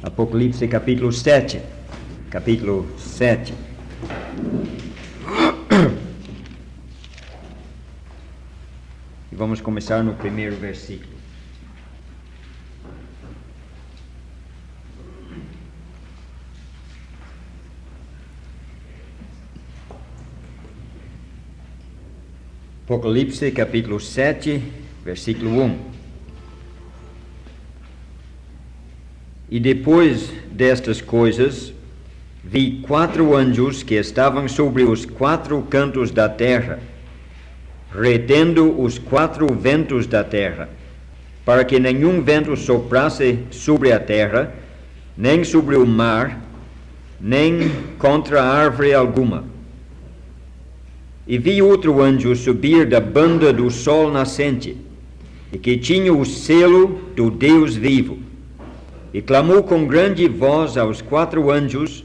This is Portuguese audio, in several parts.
Apocalipse capítulo 7. Capítulo 7. E vamos começar no primeiro versículo. Apocalipse capítulo 7, versículo 1. E depois destas coisas, vi 4 anjos que estavam sobre os 4 cantos da terra, retendo os 4 ventos da terra, para que nenhum vento soprasse sobre a terra, nem sobre o mar, nem contra árvore alguma. E vi outro anjo subir da banda do sol nascente, e que tinha o selo do Deus vivo. E clamou com grande voz aos 4 anjos,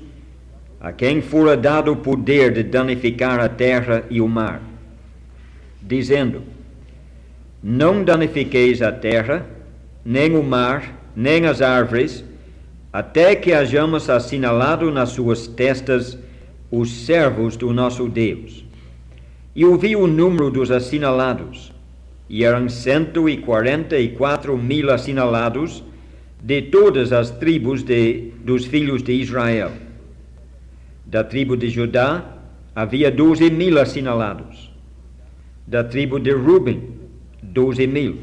a quem fora dado o poder de danificar a terra e o mar, dizendo: Não danifiqueis a terra, nem o mar, nem as árvores, até que hajamos assinalado nas suas testas os servos do nosso Deus. E ouvi o número dos assinalados, e eram 144.000 assinalados, de todas as tribos dos filhos de Israel. Da tribo de Judá havia 12.000 assinalados. Da tribo de Ruben, 12.000.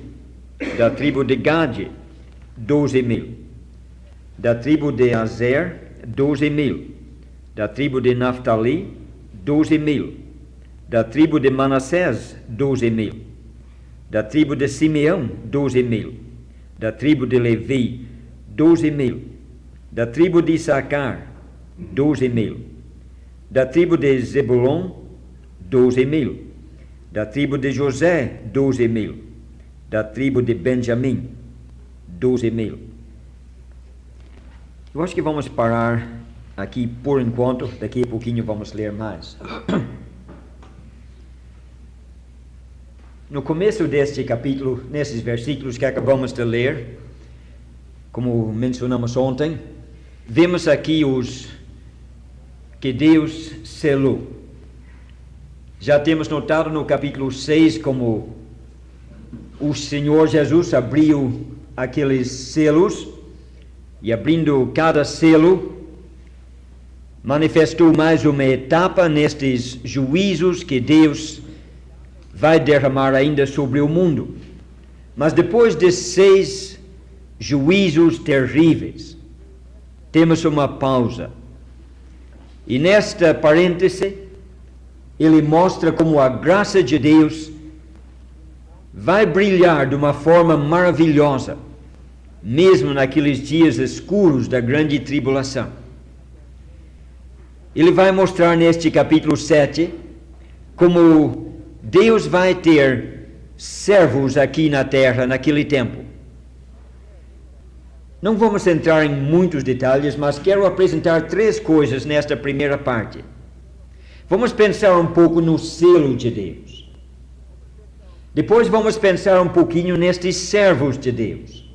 Da tribo de Gade, 12.000. Da tribo de Azer, 12.000. Da tribo de Naftali, 12.000. Da tribo de Manassés, 12.000. Da tribo de Simeão, 12.000. Da tribo de Levi, 12.000. Da tribo de Issacar, 12.000. Da tribo de Zebulon, 12.000. Da tribo de José, 12.000. Da tribo de Benjamim, 12.000. Eu acho que vamos parar aqui por enquanto. Daqui a pouquinho vamos ler mais. No começo deste capítulo, nesses versículos que acabamos de ler, como mencionamos ontem, vemos aqui os que Deus selou. Já temos notado no capítulo 6 como o Senhor Jesus abriu aqueles selos, e abrindo cada selo, manifestou mais uma etapa nestes juízos que Deus vai derramar ainda sobre o mundo. Mas depois de 6 juízos terríveis, temos uma pausa. E nesta parêntese, ele mostra como a graça de Deus vai brilhar de uma forma maravilhosa, mesmo naqueles dias escuros da grande tribulação. Ele vai mostrar neste capítulo 7 como Deus vai ter servos aqui na terra naquele tempo. Não vamos entrar em muitos detalhes, mas quero apresentar 3 coisas nesta primeira parte. Vamos pensar um pouco no selo de Deus. Depois vamos pensar um pouquinho nestes servos de Deus.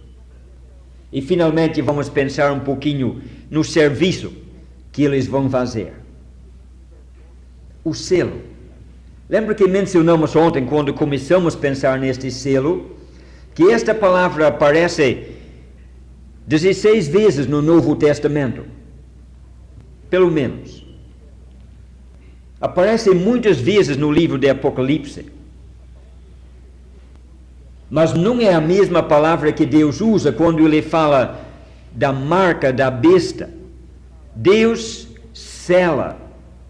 E finalmente vamos pensar um pouquinho no serviço que eles vão fazer. O selo. Lembra que mencionamos ontem, quando começamos a pensar neste selo, que esta palavra aparece 16 vezes no Novo Testamento. Pelo menos. Aparece muitas vezes no livro de Apocalipse. Mas não é a mesma palavra que Deus usa quando ele fala da marca da besta. Deus sela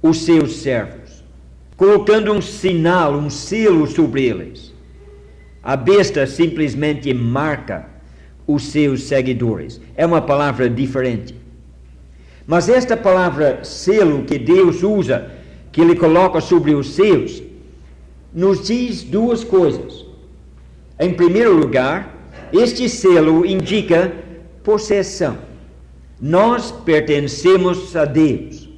os seus servos, colocando um sinal, um selo sobre eles. A besta simplesmente marca os seus seguidores. É uma palavra diferente. Mas esta palavra selo que Deus usa, que ele coloca sobre os seus, nos diz 2 coisas. Em primeiro lugar, este selo indica possessão. Nós pertencemos a Deus.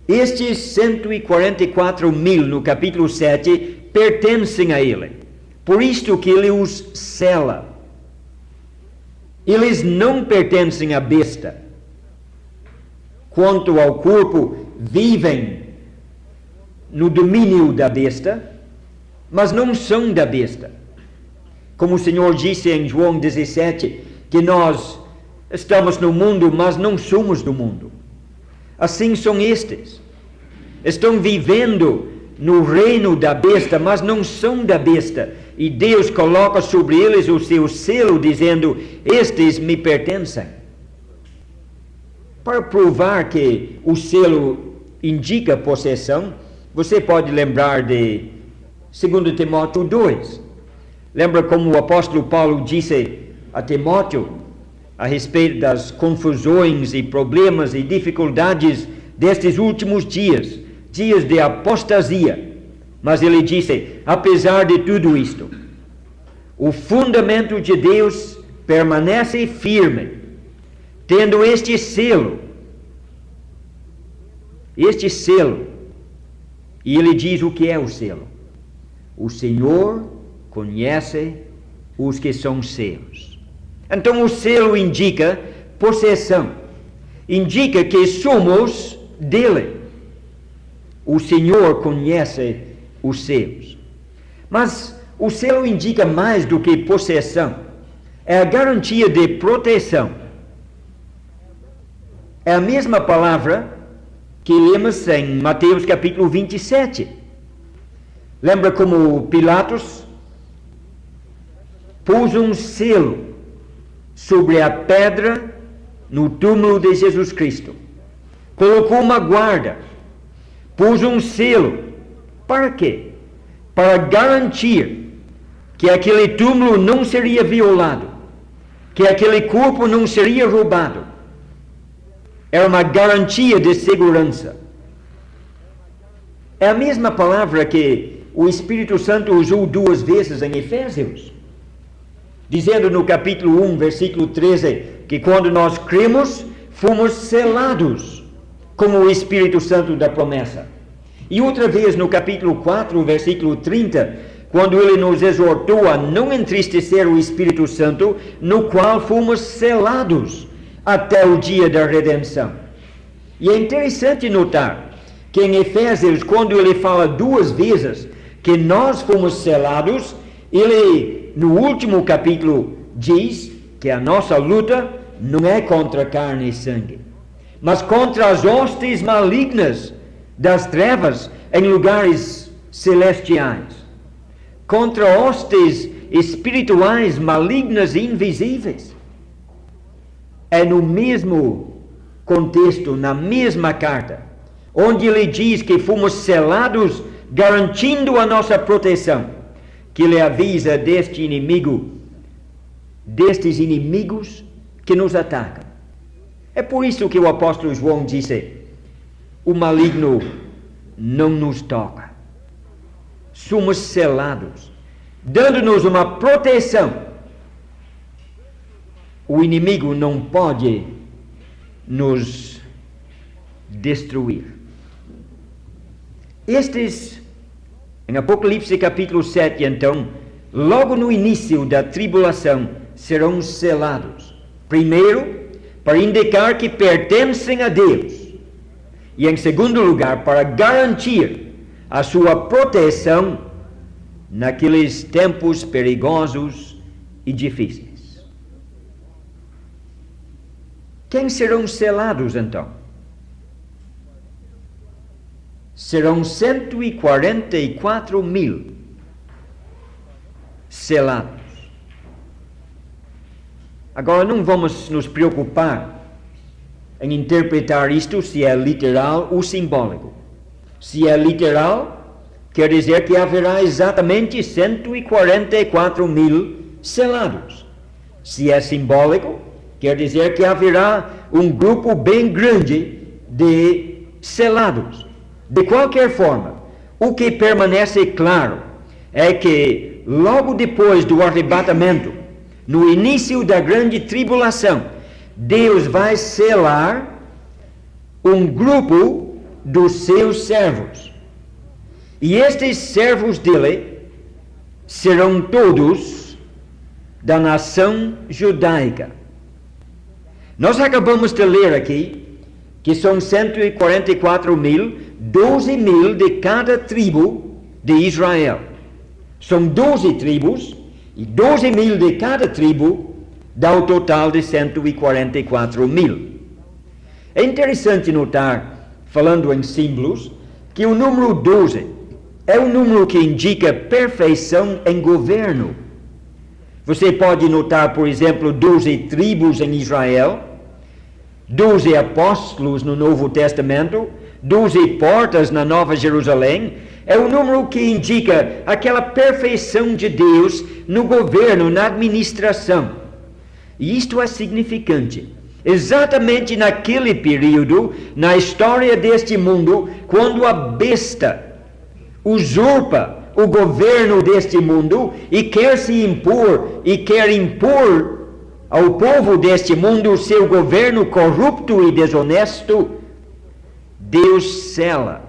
Estes 144.000 no capítulo 7 pertencem a Ele. Por isto que Ele os sela. Eles não pertencem à besta. Quanto ao corpo, vivem no domínio da besta, mas não são da besta. Como o Senhor disse em João 17, que nós estamos no mundo, mas não somos do mundo. Assim são estes. Estão vivendo no reino da besta, mas não são da besta. E Deus coloca sobre eles o seu selo, dizendo: estes me pertencem. Para provar que o selo indica possessão, você pode lembrar de 2 Timóteo 2. Lembra como o apóstolo Paulo disse a Timóteo a respeito das confusões e problemas e dificuldades destes últimos dias, dias de apostasia. Mas ele disse: apesar de tudo isto, o fundamento de Deus permanece firme, tendo este selo. E ele diz o que é o selo. O Senhor conhece os que são seus. Então o selo indica possessão, indica que somos dele. O Senhor conhece os seus. Mas o selo indica mais do que possessão. É a garantia de proteção. É a mesma palavra que lemos em Mateus capítulo 27. Lembra como Pilatos pôs um selo sobre a pedra no túmulo de Jesus Cristo. Colocou uma guarda. Pôs um selo. Para quê? Para garantir que aquele túmulo não seria violado, que aquele corpo não seria roubado. Era uma garantia de segurança. É a mesma palavra que o Espírito Santo usou 2 vezes em Efésios, dizendo no capítulo 1, versículo 13, que quando nós cremos, fomos selados com o Espírito Santo da promessa. E outra vez no capítulo 4, versículo 30, quando ele nos exortou a não entristecer o Espírito Santo, no qual fomos selados até o dia da redenção. E é interessante notar que em Efésios, quando ele fala 2 vezes que nós fomos selados, ele, no último capítulo, diz que a nossa luta não é contra carne e sangue, mas contra as hostes malignas das trevas em lugares celestiais, contra hostes espirituais malignas e invisíveis. É no mesmo contexto, na mesma carta, onde ele diz que fomos selados, garantindo a nossa proteção, que ele avisa destes inimigos que nos atacam. É por isso que o apóstolo João disse: o maligno não nos toca. Somos selados, dando-nos uma proteção. O inimigo não pode nos destruir. Em Apocalipse capítulo 7, então, logo no início da tribulação, serão selados. Primeiro, para indicar que pertencem a Deus. E em segundo lugar, para garantir a sua proteção naqueles tempos perigosos e difíceis. Quem serão selados então? Serão 144 mil selados. Agora não vamos nos preocupar em interpretar isto se é literal ou simbólico. Se é literal, quer dizer que haverá exatamente 144 mil selados. Se é simbólico, quer dizer que haverá um grupo bem grande de selados. De qualquer forma, o que permanece claro é que logo depois do arrebatamento, no início da grande tribulação, Deus vai selar um grupo dos seus servos. E estes servos dele serão todos da nação judaica, Nós acabamos de ler aqui que são 144 mil, 12 mil de cada tribo de Israel. São 12 tribos, e 12 mil de cada tribo dá o total de 144 mil. É interessante notar, falando em símbolos, que o número 12 é um número que indica perfeição em governo. Você pode notar, por exemplo, 12 tribos em Israel, 12 apóstolos no Novo Testamento, 12 portas na Nova Jerusalém. É um número que indica aquela perfeição de Deus no governo, na administração. E isto é significante. Exatamente naquele período, na história deste mundo, quando a besta usurpa o governo deste mundo e quer impor ao povo deste mundo o seu governo corrupto e desonesto, Deus sela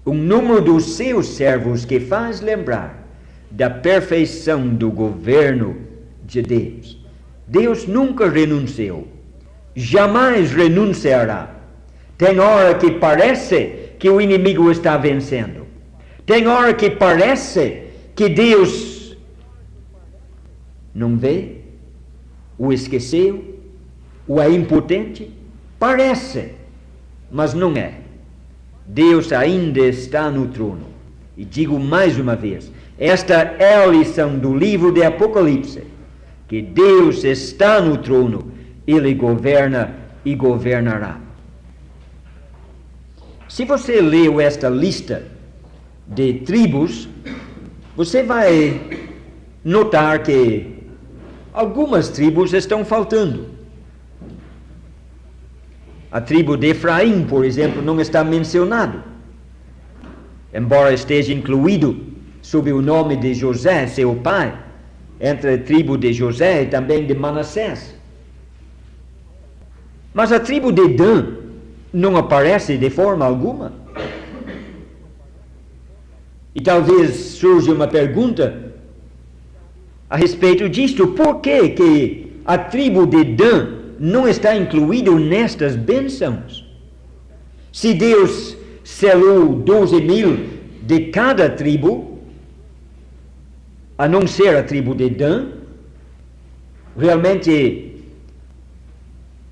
um número dos seus servos que faz lembrar da perfeição do governo de Deus. Deus nunca renunciou, jamais renunciará. Tem hora que parece que o inimigo está vencendo. Tem hora que parece que Deus não vê, o esqueceu, o é impotente. Parece, mas não é. Deus ainda está no trono. E digo mais uma vez, esta é a lição do livro de Apocalipse, que Deus está no trono, Ele governa e governará. Se você leu esta lista de tribos, você vai notar que algumas tribos estão faltando. A tribo de Efraim, por exemplo, não está mencionado, embora esteja incluído sob o nome de José, seu pai, entre a tribo de José e também de Manassés. Mas a tribo de Dan não aparece de forma alguma. E talvez surja uma pergunta a respeito disto. Por que a tribo de Dan não está incluída nestas bênçãos? Se Deus selou 12 mil de cada tribo, a não ser a tribo de Dan, realmente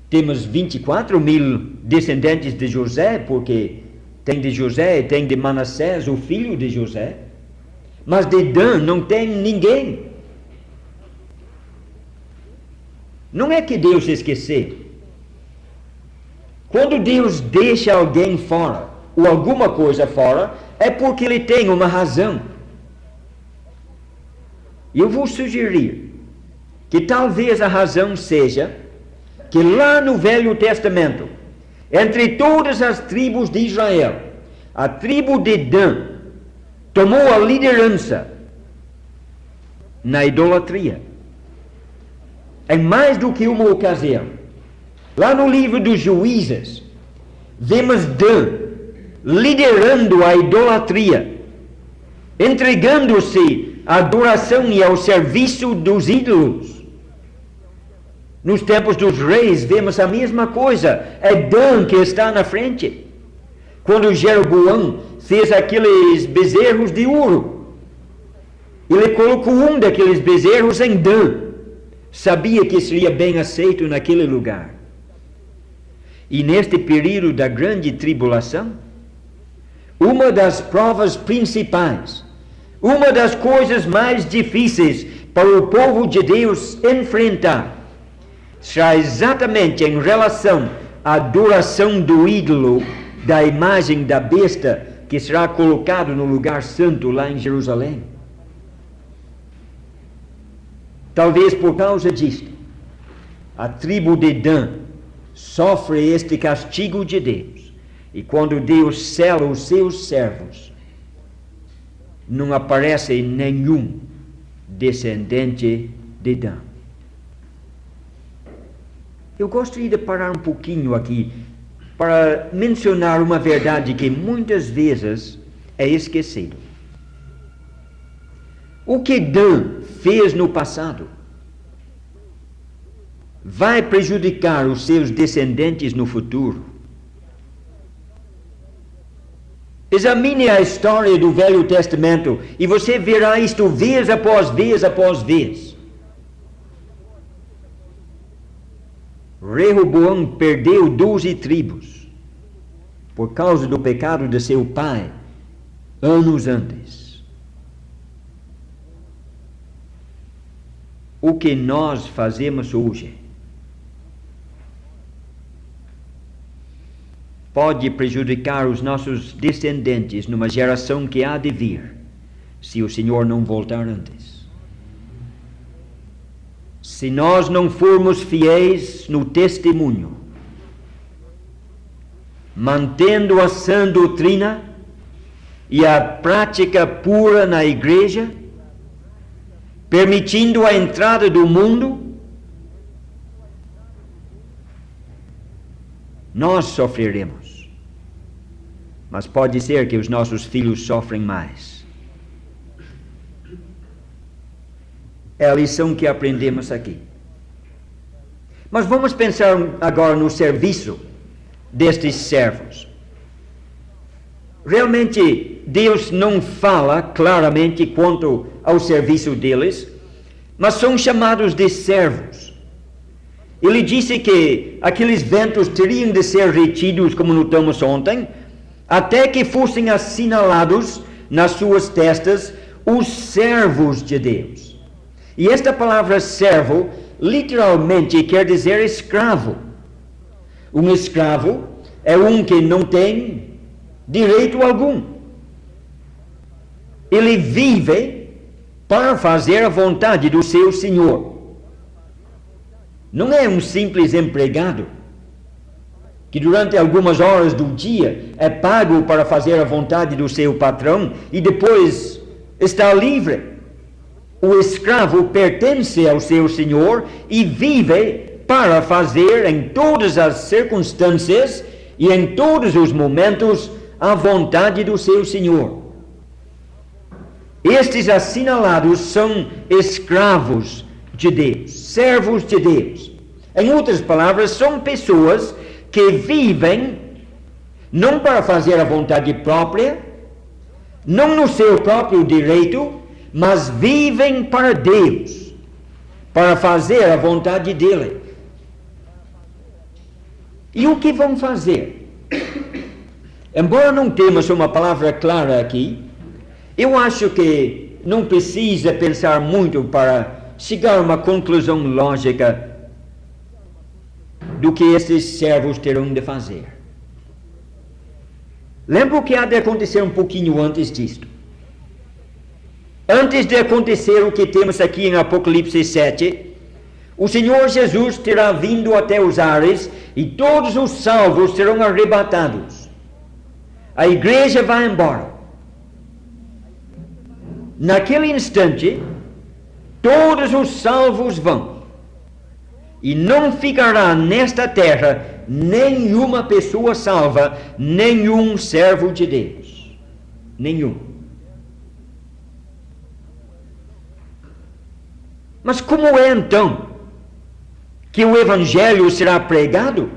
temos 24 mil descendentes de José, porque tem de José e tem de Manassés, o filho de José. Mas de Dan não tem ninguém. Não é que Deus esqueceu. Quando Deus deixa alguém fora, ou alguma coisa fora, é porque Ele tem uma razão. Eu vou sugerir que talvez a razão seja que lá no Velho Testamento, entre todas as tribos de Israel, a tribo de Dan tomou a liderança na idolatria. Em mais do que uma ocasião. Lá no livro dos Juízes, vemos Dan liderando a idolatria, entregando-se à adoração e ao serviço dos ídolos. Nos tempos dos reis, vemos a mesma coisa. É Dan que está na frente. Quando Jeroboão fez aqueles bezerros de ouro, ele colocou um daqueles bezerros em Dan. Sabia que seria bem aceito naquele lugar. E neste período da grande tribulação, uma das provas principais, uma das coisas mais difíceis para o povo de Deus enfrentar, será exatamente em relação à adoração do ídolo, da imagem da besta, que será colocado no lugar santo lá em Jerusalém. Talvez por causa disto, a tribo de Dan sofre este castigo de Deus. E quando Deus sela os seus servos, não aparece nenhum descendente de Dan. Eu gostaria de parar um pouquinho aqui para mencionar uma verdade que muitas vezes é esquecida. O que Dan fez no passado vai prejudicar os seus descendentes no futuro. Examine a história do Velho Testamento e você verá isto vez após vez após vez. Rehoboão perdeu 12 tribos por causa do pecado de seu pai, anos antes. O que nós fazemos hoje pode prejudicar os nossos descendentes numa geração que há de vir, se o Senhor não voltar antes. Se nós não formos fiéis no testemunho, mantendo a sã doutrina e a prática pura na igreja, permitindo a entrada do mundo, nós sofreremos. Mas pode ser que os nossos filhos sofrem mais. É a lição que aprendemos aqui. Mas vamos pensar agora no serviço destes servos. Realmente, Deus não fala claramente quanto ao serviço deles, mas são chamados de servos. Ele disse que aqueles ventos teriam de ser retidos, como notamos ontem, até que fossem assinalados nas suas testas os servos de Deus. E esta palavra servo literalmente quer dizer escravo. Um escravo é um que não tem direito algum. Ele vive para fazer a vontade do seu senhor. Não é um simples empregado que durante algumas horas do dia é pago para fazer a vontade do seu patrão e depois está livre. O escravo pertence ao seu senhor e vive para fazer em todas as circunstâncias e em todos os momentos a vontade do seu senhor. Estes assinalados são escravos de Deus, servos de Deus. Em outras palavras, são pessoas que vivem não para fazer a vontade própria, não no seu próprio direito, mas vivem para Deus, para fazer a vontade dele. E o que vão fazer? Embora não temos uma palavra clara aqui, eu acho que não precisa pensar muito para chegar a uma conclusão lógica do que esses servos terão de fazer. Lembra o que há de acontecer um pouquinho antes disto. Antes de acontecer o que temos aqui em Apocalipse 7, o Senhor Jesus terá vindo até os ares e todos os salvos serão arrebatados. A igreja vai embora. Naquele instante, todos os salvos vão. E não ficará nesta terra nenhuma pessoa salva, nenhum servo de Deus. Nenhum. Mas como é então que o Evangelho será pregado?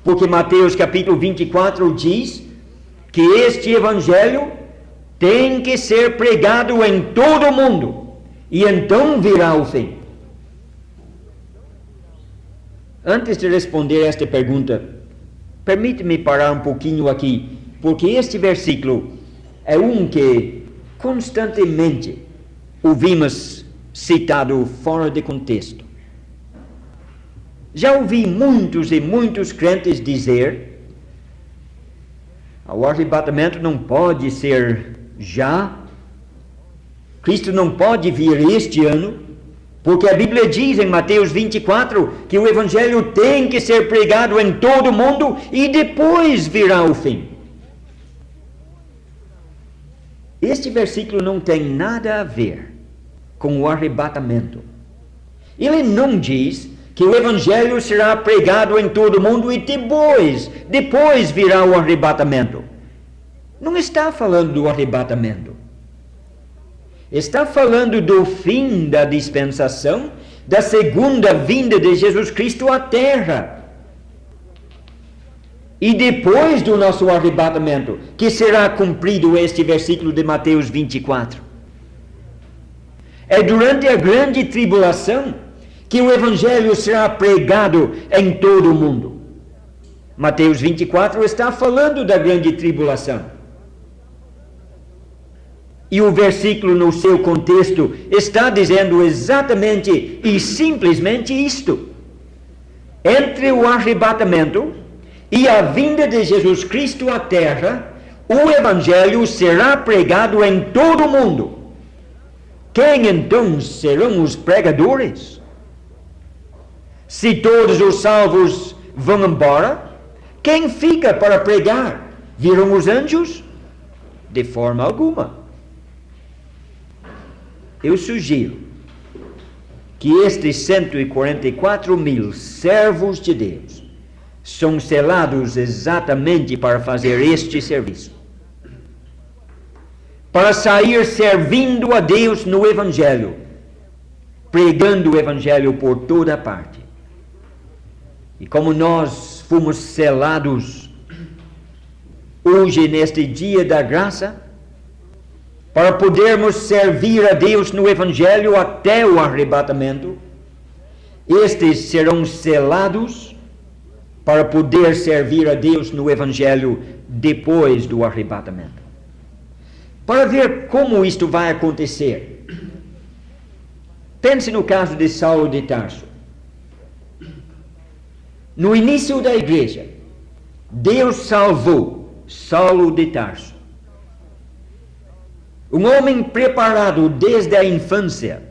Porque Mateus capítulo 24 diz que este Evangelho tem que ser pregado em todo o mundo, e então virá o fim. Antes de responder esta pergunta, permite-me parar um pouquinho aqui, porque este versículo é um que constantemente ouvimos citado fora de contexto. Já ouvi muitos e muitos crentes dizer: o arrebatamento não pode ser já, Cristo não pode vir este ano, porque a Bíblia diz em Mateus 24 que o Evangelho tem que ser pregado em todo o mundo e depois virá o fim. Este versículo não tem nada a ver com o arrebatamento. Ele não diz que o Evangelho será pregado em todo o mundo e depois virá o arrebatamento. Não está falando do arrebatamento. Está falando do fim da dispensação da segunda vinda de Jesus Cristo à terra. E depois do nosso arrebatamento, que será cumprido este versículo de Mateus 24. É durante a grande tribulação que o Evangelho será pregado em todo o mundo. Mateus 24 está falando da grande tribulação. E o versículo, no seu contexto, está dizendo exatamente e simplesmente isto. Entre o arrebatamento e a vinda de Jesus Cristo à terra, o Evangelho será pregado em todo o mundo. Quem então serão os pregadores? Se todos os salvos vão embora, quem fica para pregar? Virão os anjos? De forma alguma. Eu sugiro que estes 144 mil servos de Deus são selados exatamente para fazer este serviço. Para sair servindo a Deus no Evangelho, pregando o Evangelho por toda parte. E como nós fomos selados hoje, neste dia da graça, para podermos servir a Deus no Evangelho até o arrebatamento, estes serão selados para poder servir a Deus no Evangelho depois do arrebatamento. Para ver como isto vai acontecer, pense no caso de Saulo de Tarso. No início da igreja, Deus salvou Saulo de Tarso. Um homem preparado desde a infância.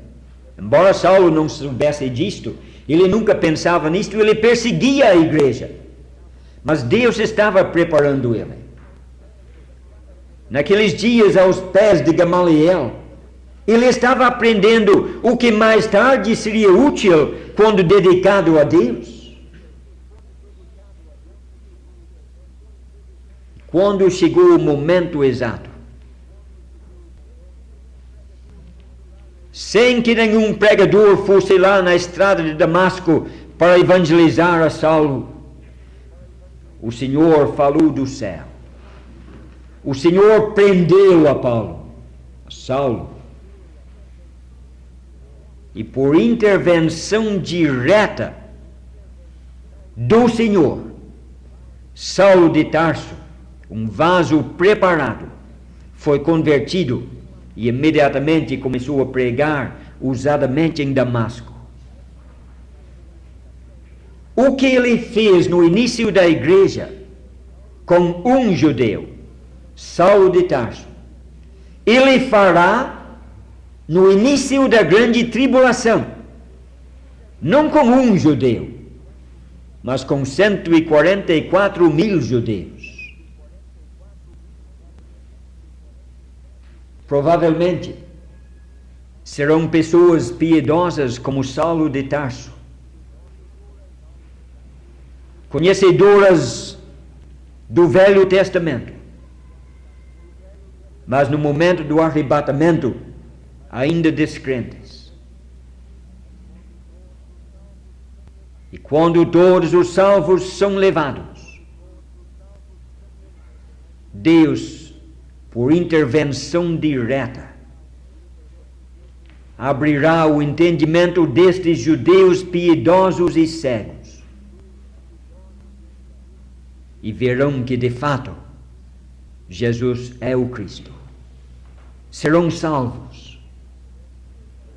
Embora Saulo não soubesse disto, ele nunca pensava nisto, ele perseguia a igreja. Mas Deus estava preparando ele. Naqueles dias, aos pés de Gamaliel, ele estava aprendendo o que mais tarde seria útil quando dedicado a Deus. Quando chegou o momento exato, sem que nenhum pregador fosse lá na estrada de Damasco para evangelizar a Saulo, o Senhor falou do céu. O Senhor prendeu a Saulo. E por intervenção direta do Senhor, Saulo de Tarso, um vaso preparado, foi convertido e imediatamente começou a pregar ousadamente em Damasco. O que ele fez no início da igreja com um judeu, Saulo de Tarso, ele fará no início da grande tribulação, não com um judeu, mas com 144 mil judeus. Provavelmente serão pessoas piedosas como Saulo de Tarso, conhecedoras do Velho Testamento, mas no momento do arrebatamento ainda descrentes. E quando todos os salvos são levados, Deus, por intervenção direta, abrirá o entendimento destes judeus piedosos e cegos, e verão que de fato Jesus é o Cristo. Serão salvos,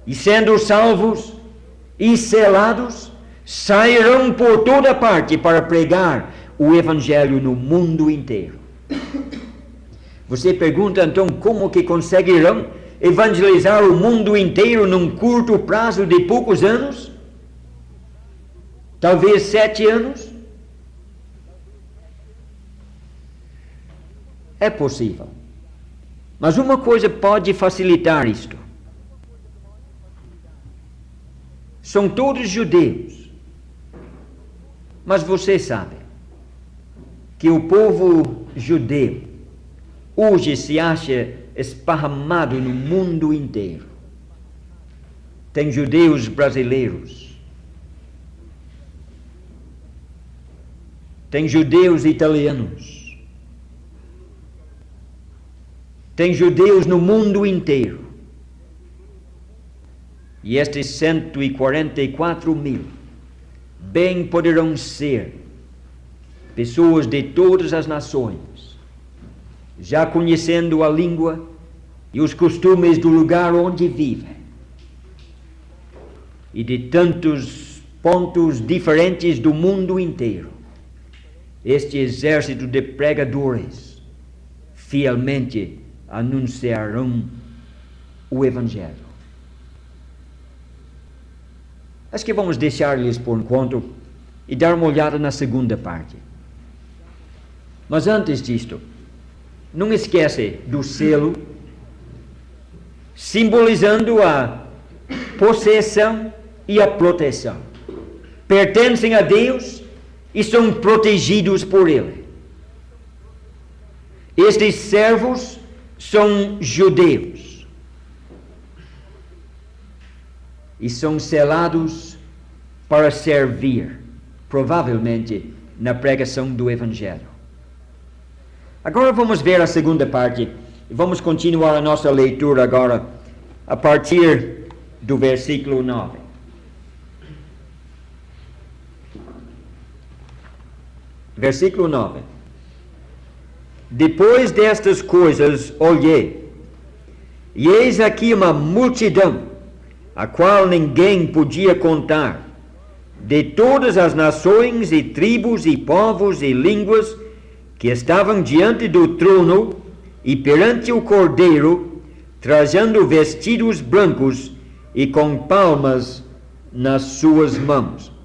e sendo salvos e selados, sairão por toda parte para pregar o Evangelho no mundo inteiro. Você pergunta então como que conseguirão evangelizar o mundo inteiro num curto prazo de poucos anos? Talvez 7 anos? É possível. Mas uma coisa pode facilitar isto. São todos judeus. Mas você sabe que o povo judeu hoje se acha esparramado no mundo inteiro. tem judeus brasileiros, tem judeus italianos, tem judeus no mundo inteiro. E estes 144 mil bem poderão ser pessoas de todas as nações, já conhecendo a língua e os costumes do lugar onde vivem, e de tantos pontos diferentes do mundo inteiro. Este exército de pregadores fielmente anunciarão o Evangelho. Acho que vamos deixar-lhes por enquanto e dar uma olhada na segunda parte. Mas antes disto, não esquece do selo, simbolizando a possessão e a proteção. Pertencem a Deus e são protegidos por Ele. Estes servos são judeus e são selados para servir, provavelmente, na pregação do Evangelho. Agora vamos ver a segunda parte. Vamos continuar a nossa leitura agora a partir do versículo 9. Versículo 9. Depois destas coisas olhei, e eis aqui uma multidão, a qual ninguém podia contar, de todas as nações e tribos e povos e línguas, que estavam diante do trono e perante o Cordeiro, trazendo vestidos brancos e com palmas nas suas mãos.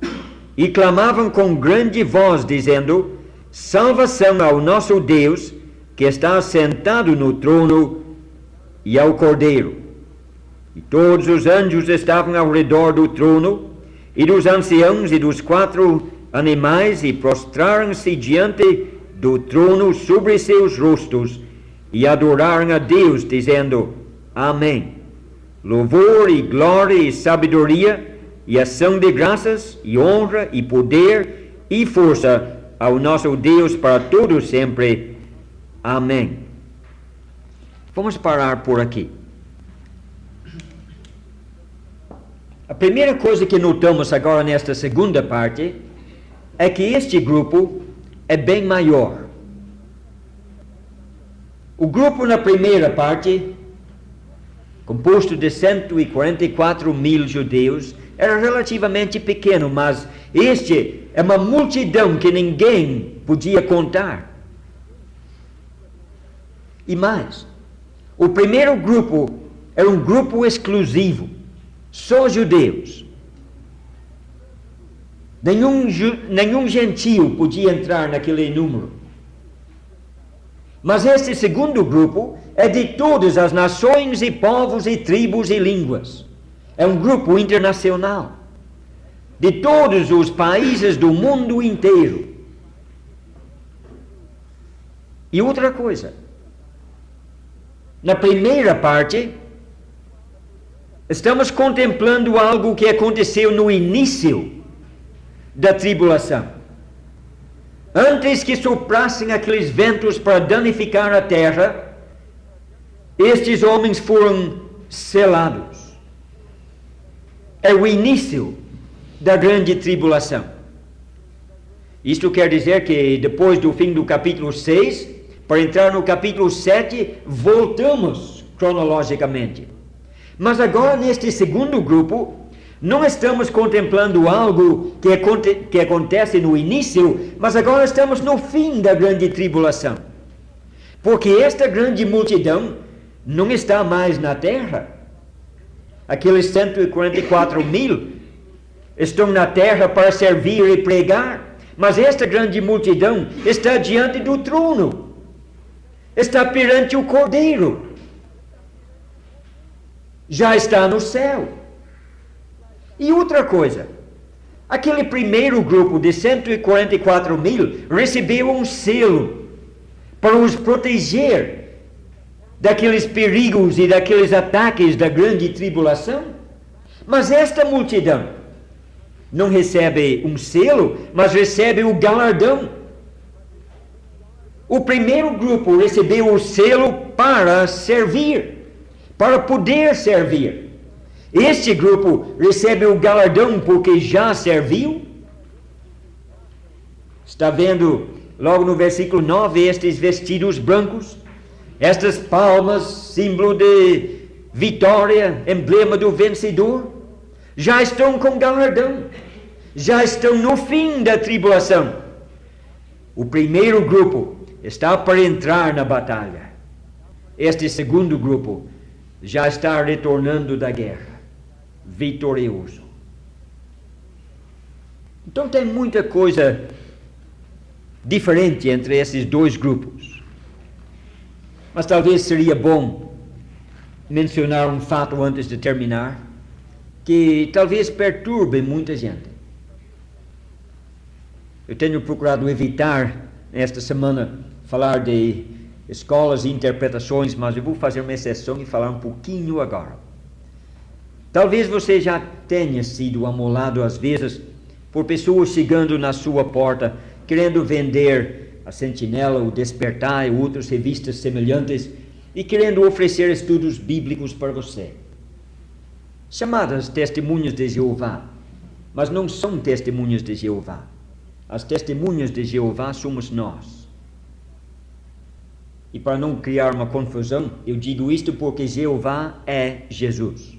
E clamavam com grande voz, dizendo: salvação ao nosso Deus, que está sentado no trono, e ao Cordeiro. E todos os anjos estavam ao redor do trono, e dos anciãos e dos 4 animais, e prostraram-se diante do trono sobre seus rostos, e adoraram a Deus, dizendo: Amém. Louvor e glória e sabedoria, e ação de graças, e honra, e poder, e força ao nosso Deus para todo sempre. Amém. Vamos parar por aqui. A primeira coisa que notamos agora nesta segunda parte é que este grupo é bem maior. O grupo na primeira parte, composto de 144 mil judeus, era relativamente pequeno, mas este é uma multidão que ninguém podia contar. E mais, o primeiro grupo era um grupo exclusivo, só judeus. Nenhum gentio podia entrar naquele número. Mas este segundo grupo é de todas as nações e povos e tribos e línguas. É um grupo internacional, de todos os países do mundo inteiro. E outra coisa, na primeira parte, estamos contemplando algo que aconteceu no início da tribulação. Antes que soprassem aqueles ventos para danificar a terra, estes homens foram selados. É o início da grande tribulação. Isto quer dizer que depois do fim do capítulo 6, para entrar no capítulo 7, voltamos cronologicamente. Mas agora, neste segundo grupo, não estamos contemplando algo que acontece no início, mas agora estamos no fim da grande tribulação. Porque esta grande multidão não está mais na terra. Aqueles 144 mil estão na terra para servir e pregar, mas esta grande multidão está diante do trono, está perante o Cordeiro, já está no céu. E outra coisa, aquele primeiro grupo de 144 mil recebeu um selo para os proteger daqueles perigos e daqueles ataques da grande tribulação. Mas esta multidão não recebe um selo, mas recebe o galardão. O primeiro grupo recebeu o selo para servir, para poder servir. Este grupo recebe o galardão porque já serviu. Está vendo logo no versículo 9 estes vestidos brancos, estas palmas, símbolo de vitória, emblema do vencedor, já estão com galardão, já estão no fim da tribulação. O primeiro grupo está para entrar na batalha. Este segundo grupo já está retornando da guerra, vitorioso. Então tem muita coisa diferente entre esses dois grupos. Mas talvez seria bom mencionar um fato antes de terminar, que talvez perturbe muita gente. Eu tenho procurado evitar, esta semana, falar de escolas e interpretações, mas eu vou fazer uma exceção e falar um pouquinho agora. Talvez você já tenha sido amolado às vezes por pessoas chegando na sua porta, querendo vender a Sentinela, o Despertar e outras revistas semelhantes, e querendo oferecer estudos bíblicos para você. Chamadas testemunhas de Jeová, mas não são testemunhas de Jeová. As testemunhas de Jeová somos nós. E para não criar uma confusão, eu digo isto porque Jeová é Jesus.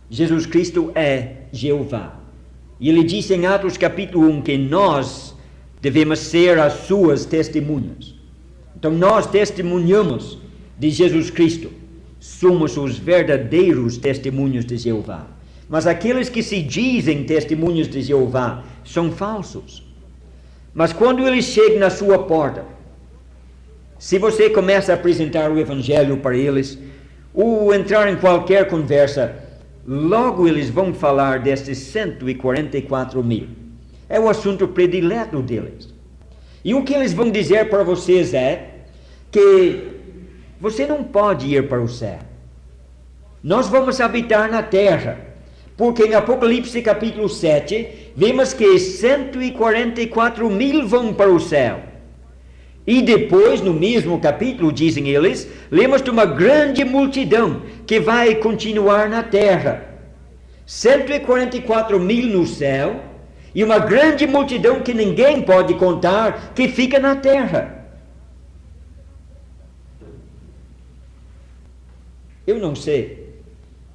Jesus Cristo é Jeová. E ele diz em Atos capítulo 1 que nós devemos ser as suas testemunhas. Então nós testemunhamos de Jesus Cristo. Somos os verdadeiros testemunhos de Jeová. Mas aqueles que se dizem testemunhos de Jeová são falsos. Mas quando eles chegam na sua porta, se você começa a apresentar o Evangelho para eles, ou entrar em qualquer conversa, logo eles vão falar destes 144 mil. É o assunto predileto deles. E o que eles vão dizer para vocês é que você não pode ir para o céu. Nós vamos habitar na terra. Porque em Apocalipse capítulo 7, vemos que 144 mil vão para o céu. E depois, no mesmo capítulo, dizem eles, lemos de uma grande multidão que vai continuar na terra. 144 mil no céu e uma grande multidão que ninguém pode contar que fica na terra. Eu não sei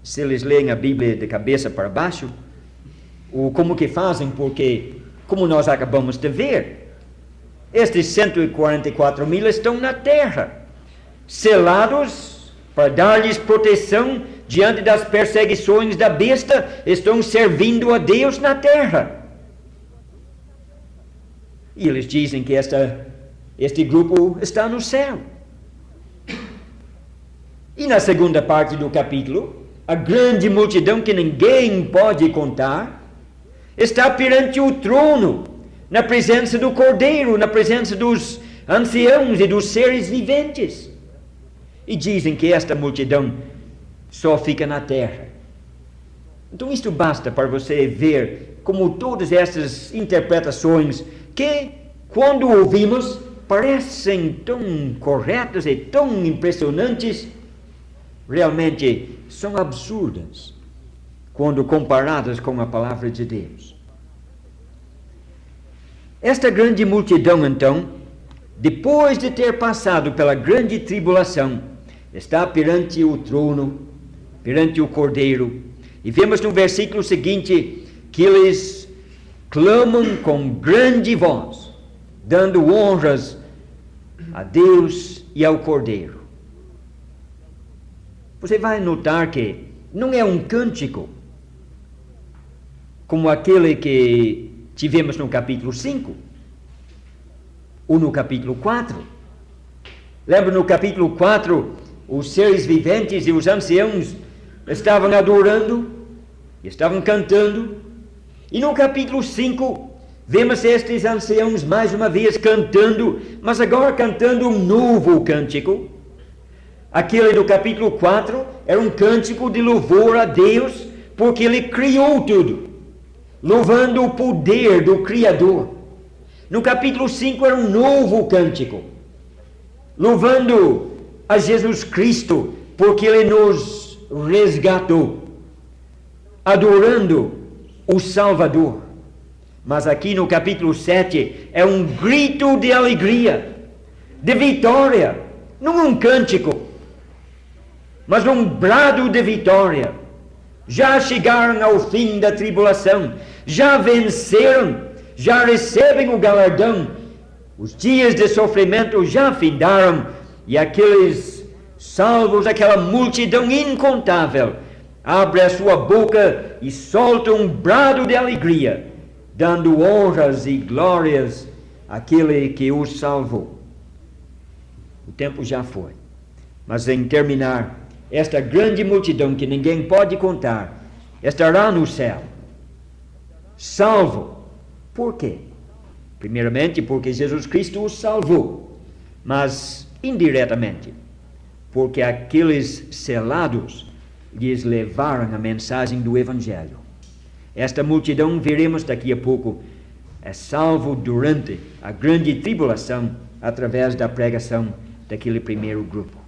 se eles leem a Bíblia de cabeça para baixo, ou como que fazem, porque, como nós acabamos de ver, estes 144 mil estão na terra, selados para dar-lhes proteção diante das perseguições da besta, estão servindo a Deus na terra. E eles dizem que este grupo está no céu. E na segunda parte do capítulo, a grande multidão que ninguém pode contar está perante o trono, na presença do Cordeiro, na presença dos anciãos e dos seres viventes. E dizem que esta multidão só fica na terra. Então isto basta para você ver como todas essas interpretações que, quando ouvimos, parecem tão corretas e tão impressionantes, realmente são absurdas quando comparadas com a palavra de Deus. Esta grande multidão, então, depois de ter passado pela grande tribulação, está perante o trono, perante o Cordeiro, e vemos no versículo seguinte que eles clamam com grande voz, dando honras a Deus e ao Cordeiro. Você vai notar que não é um cântico como aquele que tivemos no capítulo 5 ou no capítulo 4. Lembra, no capítulo 4, os seres viventes e os anciãos estavam adorando, estavam cantando. E no capítulo 5, vemos estes anciãos mais uma vez cantando, mas agora cantando um novo cântico. Aquele do capítulo 4 era um cântico de louvor a Deus porque Ele criou tudo, louvando o poder do Criador. No capítulo 5 era um novo cântico, louvando a Jesus Cristo, porque Ele nos resgatou, adorando o Salvador. Mas aqui no capítulo 7 é um grito de alegria, de vitória, não um cântico, mas um brado de vitória. Já chegaram ao fim da tribulação, já venceram, já recebem o galardão. Os dias de sofrimento já findaram, e aqueles salvos, aquela multidão incontável, abre a sua boca e solta um brado de alegria, dando honras e glórias àquele que os salvou. O tempo já foi, mas em terminar, esta grande multidão que ninguém pode contar estará no céu, salvo. Por quê? Primeiramente, porque Jesus Cristo os salvou, mas indiretamente, porque aqueles selados lhes levaram a mensagem do Evangelho. Esta multidão, veremos daqui a pouco, é salvo durante a grande tribulação através da pregação daquele primeiro grupo.